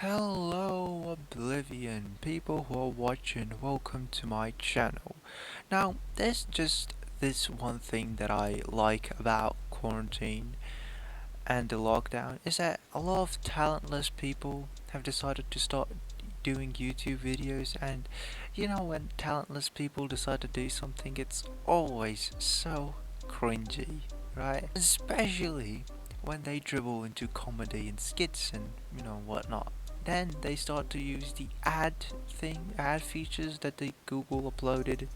Hello Oblivion people who are watching, welcome to my channel. Now there's just this one thing that I like about quarantine and the lockdown is that a lot of talentless people have decided to start doing YouTube videos, and you know, when talentless people decide to do something, it's always so cringy, right? Especially when they dribble into comedy and skits and whatnot. Then they start to use the ad features that the Google uploaded,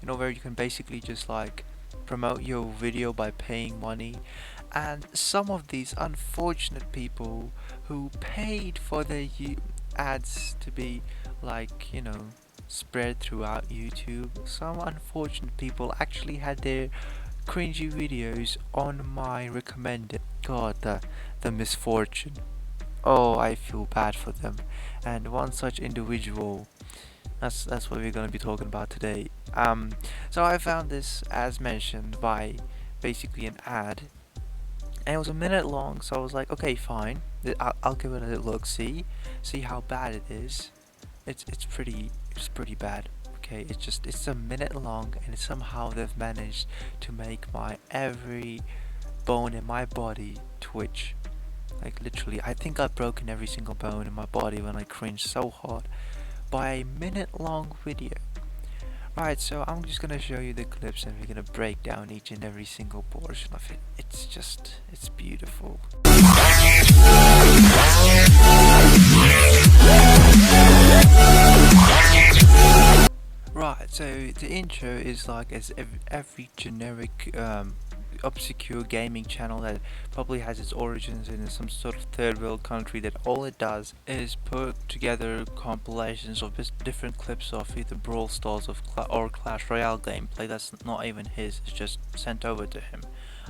where you can basically just like promote your video by paying money. And some of these unfortunate people who paid for their ads to be like, spread throughout YouTube, some unfortunate people actually had their cringy videos on my recommended. God, the misfortune. Oh, I feel bad for them. And one such individual, that's what we're gonna be talking about today. So I found this as mentioned by basically an ad, and it was a minute long. So I was like, okay, fine. I'll give it a look. See how bad it is. It's pretty bad. Okay, it's a minute long, and somehow they've managed to make my every bone in my body twitch. Like literally, I think I've broken every single bone in my body when I cringe so hard by a minute long video. Right, so I'm just gonna show you the clips and we're gonna break down each and every single portion of it. It's beautiful. Right, so the intro is like as every generic obscure gaming channel that probably has its origins in some sort of third world country, that all it does is put together compilations of different clips of either Brawl Stars or Clash Royale gameplay that's not even his, it's just sent over to him.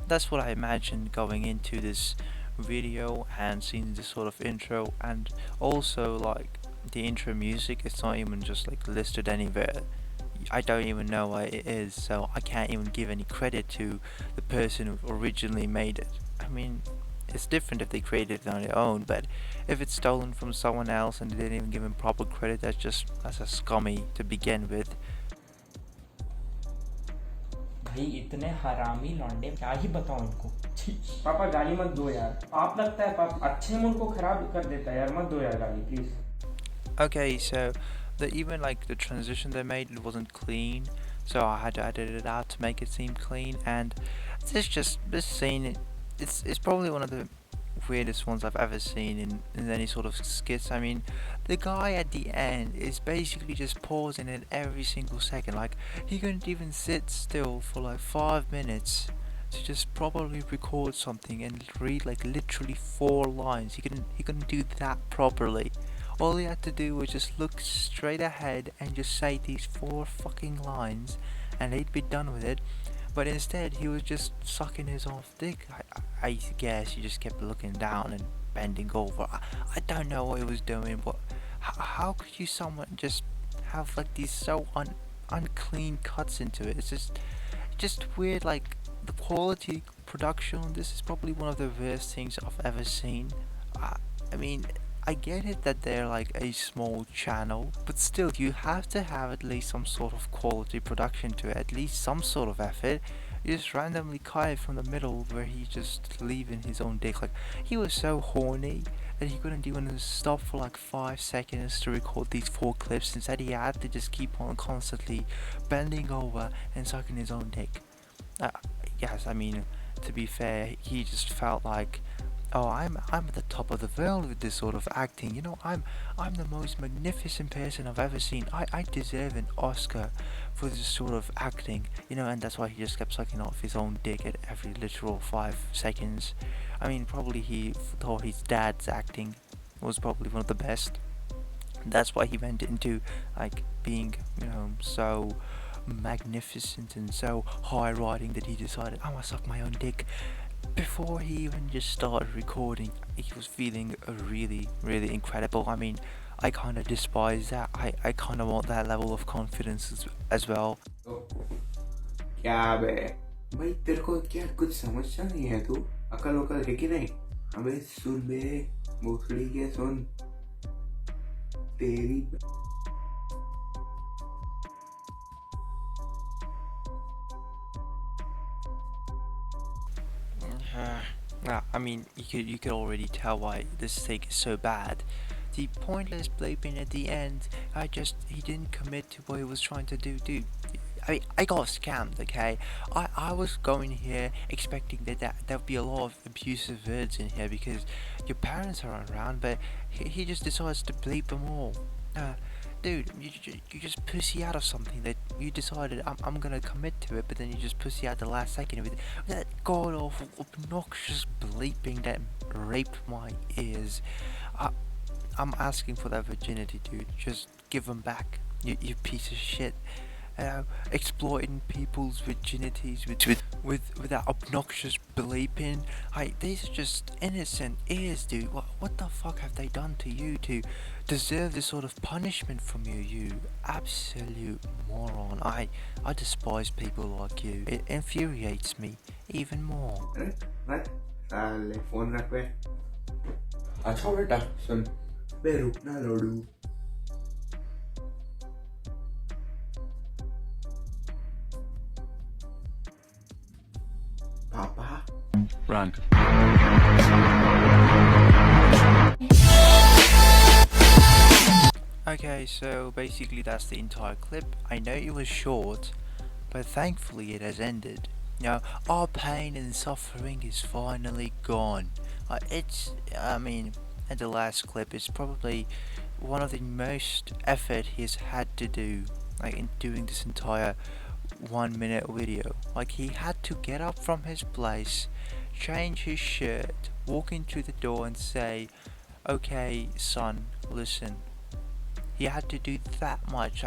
That's what I imagined going into this video and seeing this sort of intro, and also like the intro music, it's not even just like listed anywhere. I don't even know what it is, so I can't even give any credit to the person who originally made it. I mean, it's different if they created it on their own, but if it's stolen from someone else and they didn't even give him proper credit, that's a scummy to begin with. भाई इतने हरामी लौंडे, क्या ही बताऊं उनको। पापा गाली मत दो यार, आप लगता है पापा अच्छे मूड को खराब कर देता है यार, मत दो यार गाली please. Okay, so even like the transition they made, it wasn't clean, so I had to edit it out to make it seem clean. And this scene, it's probably one of the weirdest ones I've ever seen in any sort of skits. I mean, the guy at the end is basically just pausing it every single second. Like, he couldn't even sit still for like 5 minutes to just properly record something and read like literally 4 lines. He couldn't do that properly. All he had to do was just look straight ahead and just say these 4 fucking lines, and he'd be done with it. But instead, he was just sucking his own dick. I guess he just kept looking down and bending over. I don't know what he was doing, but how could you someone just have like these so unclean cuts into it? It's just weird. Like, the quality production on this is probably one of the worst things I've ever seen. I mean, I get it that they're like a small channel, but still, you have to have at least some sort of quality production to it, at least some sort of effort. You just randomly cut it from the middle where he's just leaving his own dick. Like, he was so horny that he couldn't even stop for like 5 seconds to record these 4 clips. Instead, he had to just keep on constantly bending over and sucking his own dick. Yes, I mean, to be fair, he just felt like, oh, I'm at the top of the world with this sort of acting. I'm the most magnificent person I've ever seen. I deserve an Oscar for this sort of acting. And that's why he just kept sucking off his own dick at every literal 5 seconds. I mean, probably he thought his dad's acting was probably one of the best. That's why he went into like being, so magnificent and so high riding that he decided, I'm gonna suck my own dick. Before he even just started recording, he was feeling really, really incredible. I mean, I kind of despise that. I kind of want that level of confidence as well. क्या बे भाई, तेरे को क्या कुछ समझता नहीं है? तू अकल वकल है कि नहीं? अबे सुन बे, भोसड़ी के सुन। तेरी I mean, you could already tell why this take is so bad. The pointless bleeping at the end, he didn't commit to what he was trying to do, dude. I got scammed, okay? I was going here expecting that there'd be a lot of abusive words in here because your parents are around, but he just decides to bleep them all. Dude, you just pussy out of something that you decided I'm gonna commit to it, but then you just pussy out the last second with that god awful obnoxious bleeping that raped my ears. I'm asking for that virginity, dude. Just give them back, you piece of shit. Exploiting people's virginities with that obnoxious bleeping. These are just innocent ears, dude. What the fuck have they done to you to deserve this sort of punishment from you, you absolute moron? I despise people like you. It infuriates me even more. रख साले phone रख बे अच्छा बेटा सुन बे रुकना लोडू पापा Run. Okay, so basically that's the entire clip. I know it was short, but thankfully it has ended. Now, our pain and suffering is finally gone. I mean, and the last clip is probably one of the most effort he's had to do, like in doing this entire 1 minute video. Like, he had to get up from his place, change his shirt, walk into the door and say, okay son, listen. He had to do that much.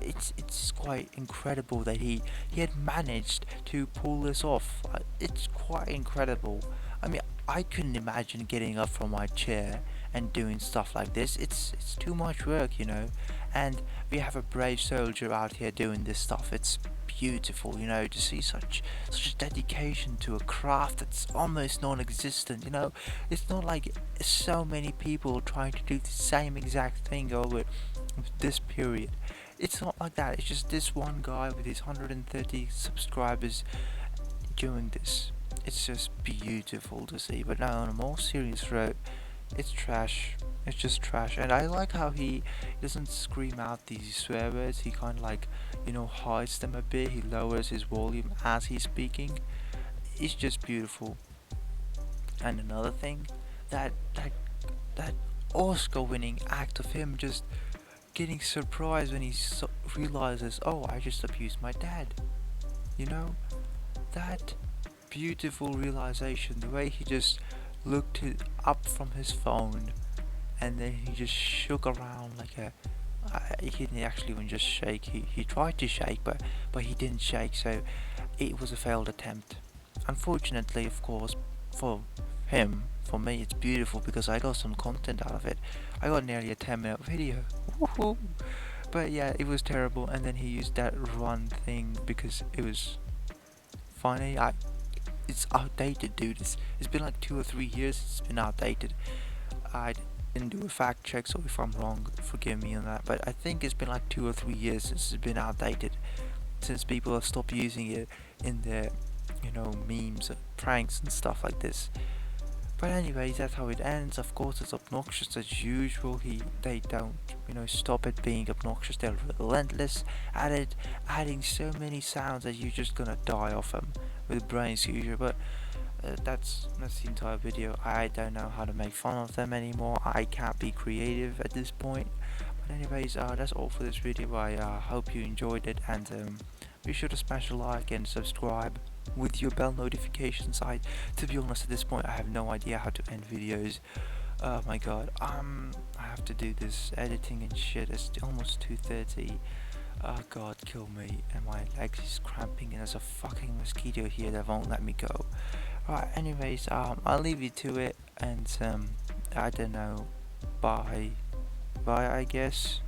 It's quite incredible that he had managed to pull this off. It's quite incredible. I mean, I couldn't imagine getting up from my chair and doing stuff like this. It's too much work, you know. And we have a brave soldier out here doing this stuff. It's beautiful, you know, to see such dedication to a craft that's almost non-existent, you know. It's not like so many people trying to do the same exact thing over this period. It's not like that. It's just this one guy with his 130 subscribers doing this. It's just beautiful to see. But now on a more serious note, it's trash. It's just trash. And I like how he doesn't scream out these swear words. He kind of like, you know, hides them a bit. He lowers his volume as he's speaking. It's just beautiful. And another thing, that Oscar-winning act of him just getting surprised when he realizes, oh, I just abused my dad. You know, that beautiful realization, the way he just looked up from his phone and then he just shook around like he didn't actually even just shake. He tried to shake, but he didn't shake, so it was a failed attempt. Unfortunately, of course, for him, for me, it's beautiful because I got some content out of it. I got nearly a 10-minute video. Woohoo! But yeah, it was terrible, and then he used that run thing because it was funny. It's outdated, dude. It's been like 2 or 3 years it's been outdated. I didn't do a fact check, so if I'm wrong, forgive me on that. But I think it's been like 2 or 3 years since it's been outdated, since people have stopped using it in their, you know, memes, pranks and stuff like this. But anyways, that's how it ends. Of course, it's obnoxious as usual. They don't, you know, stop it being obnoxious. They're relentless at it, adding so many sounds that you're just gonna die off them with brain seizure. But that's the entire video. I don't know how to make fun of them anymore. I can't be creative at this point. But anyways, that's all for this video. I hope you enjoyed it, and be sure to smash a like and subscribe with your bell notifications. To be honest, at this point I have no idea how to end videos. Oh my god, I have to do this editing and shit. It's almost 2:30. Oh god, kill me, and my legs is cramping, and there's a fucking mosquito here that won't let me go. Right, anyways, I'll leave you to it, and I don't know, bye I guess.